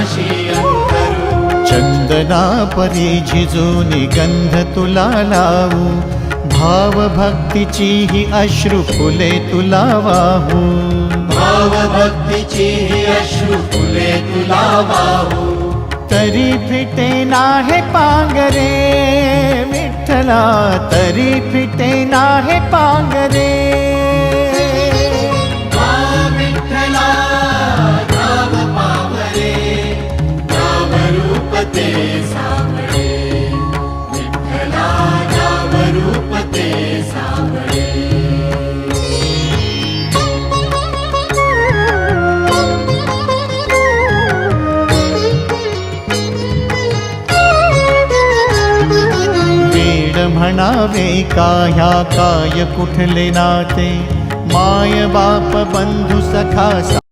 पाशी अंतरू। चंदना परी झिजूनी गंध तुला लावू, भाव भक्तीची ही अश्रु फुले तुला वाहू। भाव भक्तीची ही अश्रु फुले तुला वाहू। तरी फिटे नाहे पांगरे विठ्ठला, तरी फिटे नाहे पांगरे। विठ्ठला नाव पावरे, नाव रूप ते सावळे। विठ्ठला नाव रूप ते सावळे। म्हणावे काह्या काय कुठले नाते, माय बाप बंधु सखा